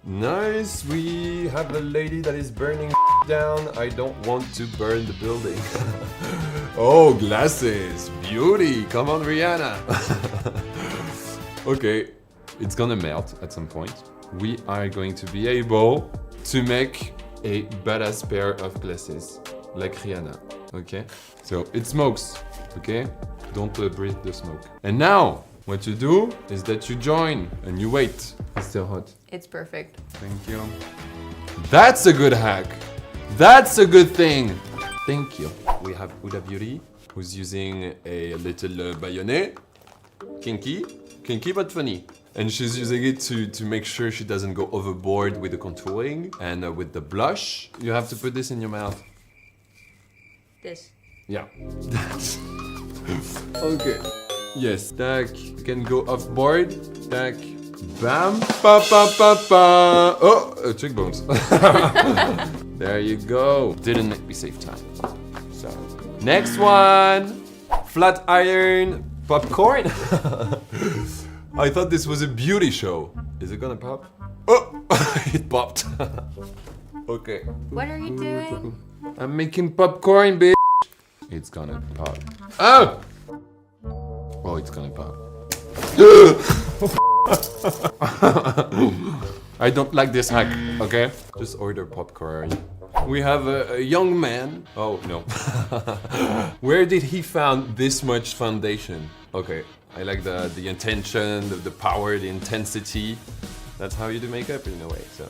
Nice. We have a lady that is burning down. I don't want to burn the building. Oh, glasses. Beauty. Come on, Rihanna. Okay. It's gonna melt at some point. We are going to be able to make a badass pair of glasses. Like Rihanna. Okay? So, it smokes. Okay? Don't breathe the smoke. And now, what you do is that you join and you wait. It's still hot. It's perfect. Thank you. That's a good hack. That's a good thing. Thank you. We have Huda Beauty, who's using a little bayonet. Kinky but funny. And she's using it to make sure she doesn't go overboard with the contouring. And with the blush, you have to put this in your mouth. This. Yeah. Okay. Yes, tack. You can go off board. Tack. Bam. Pa pa pa pa. Oh, cheekbones. There you go. Didn't make me save time. So, next one. Flat iron popcorn. I thought this was a beauty show. Is it gonna pop? Oh, it popped. Okay. What are you doing? I'm making popcorn, bitch. It's gonna pop. Oh! Oh, it's gonna pop. I don't like this hack, okay? Just order popcorn. We have a young man. Oh, no. Where did he found this much foundation? Okay, I like the intention, the power, the intensity. That's how you do makeup in a way, so...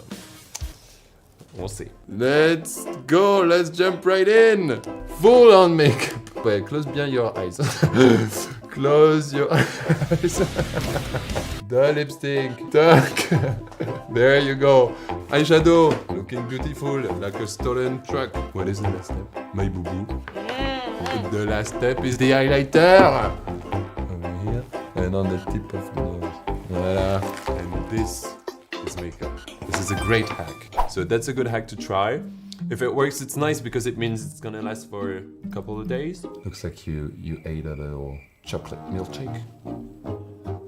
We'll see. Let's go, let's jump right in. Full on makeup. Ouais, close bien your eyes. Close your eyes. The lipstick. Tuck. There you go. Eyeshadow. Looking beautiful, like a stolen truck. What is the last step? My boo-boo. The last step is the highlighter. Over here. And on the tip of the nose. Voila. And this is makeup. This is a great hack. So that's a good hack to try. If it works, it's nice because it means it's gonna last for a couple of days. Looks like you ate a little chocolate milkshake.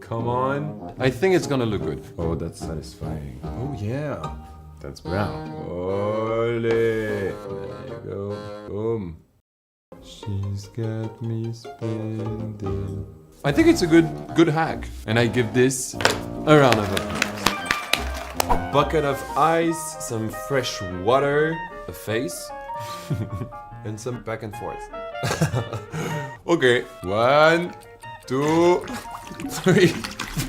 Come on. I think it's gonna look good. Oh, that's satisfying. Oh yeah. That's brown. Ole. There you go. Boom. She's got me spending. I think it's a good hack. And I give this a round of applause. A bucket of ice, some fresh water, a face, and some back and forth. Okay. 1, 2, 3,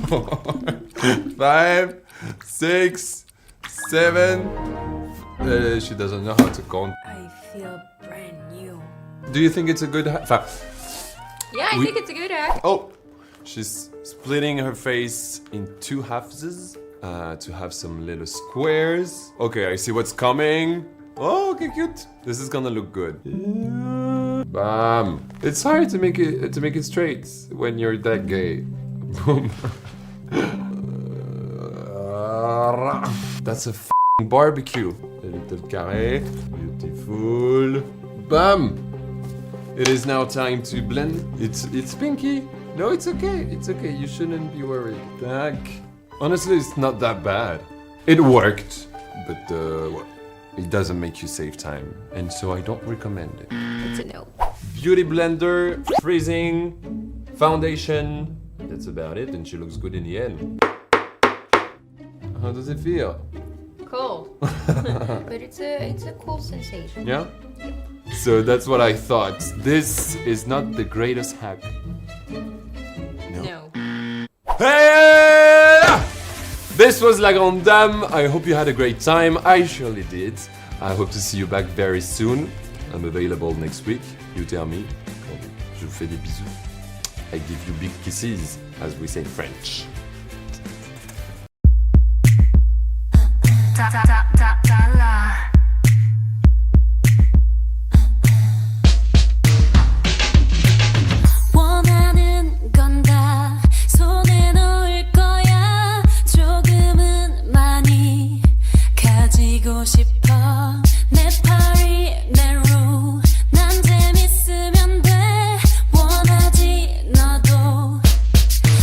4, 5, 6, 7. She doesn't know how to count. I feel brand new. Do you think it's a good hack? Yeah, I think it's a good hack. Oh, she's splitting her face in 2 halves. To have some little squares. Okay, I see what's coming. Oh, okay, cute. This is gonna look good. Yeah. Bam. It's hard to make it straight when you're that gay. Boom. That's a f***ing barbecue. A little carré. Beautiful. Bam. It is now time to blend. It's pinky. No, it's okay. It's okay. You shouldn't be worried. Tack. Honestly, it's not that bad. It worked, but it doesn't make you save time, and so I don't recommend it. It's a no. Beauty blender, freezing, foundation. That's about it, and she looks good in the end. How does it feel? Cool. But it's a cool sensation. Yeah? So that's what I thought. This is not the greatest hack. No. Hey! This was La Grande Dame. I hope you had a great time. I surely did. I hope to see you back very soon. I'm available next week. You tell me. Je vous fais des bisous. I give you big kisses, as we say in French.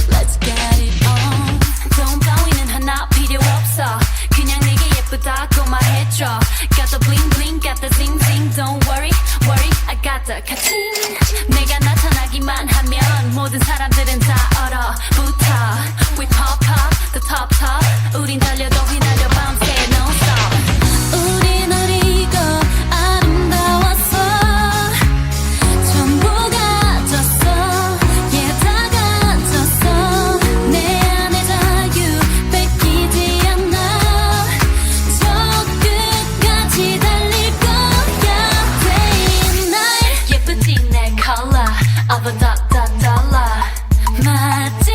Let's get it on. 돈 따위는 하나 필요 없어. 그냥 네 멈춰 Got the bling bling got the zing zing Don't worry worry I got the catching 내가 나타나기만 하면 모든 사람들은 다 얼어붙어 We pop up the top top 우린 달려도 휘날려 밤새 non stop 우린 어리고 아름다웠어 전부 가졌어 yeah 다 가졌어 내 안에 자유 뺏기지 않아 저 끝까지 달릴 거야 day and night 예쁘지 내 color of a dot dot dollar 맞지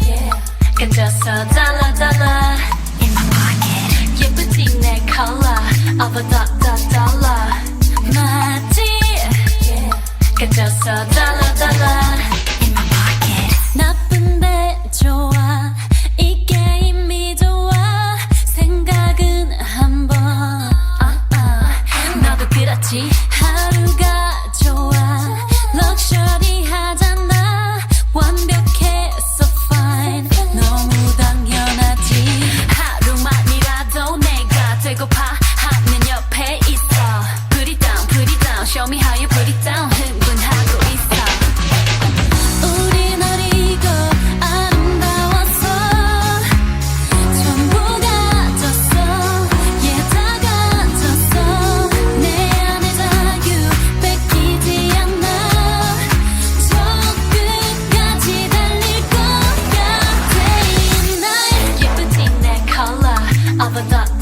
yeah 갇혔어 달라 달라 in my pocket 예쁘지 내 color of a dot dot dollar 맞지 yeah 갇혔어 달라 달라 in my pocket 나쁜데 좋아 이 게임이 좋아 생각은 한번 너도 그렇지 하루가 좋아 럭셔리 하잖아 완벽해 so fine 너무 당연하지 하루만이라도 내가 되고파 하면 옆에 있어 Put it down show me how you put it down 흥분하고 있어 우린 어리고 아름다웠어 전부 가졌어 yeah 다 가졌어 내 안에 자유 뺏기지 않아 저 끝까지 달릴 거야 day and night 예쁘지 내 color of a dot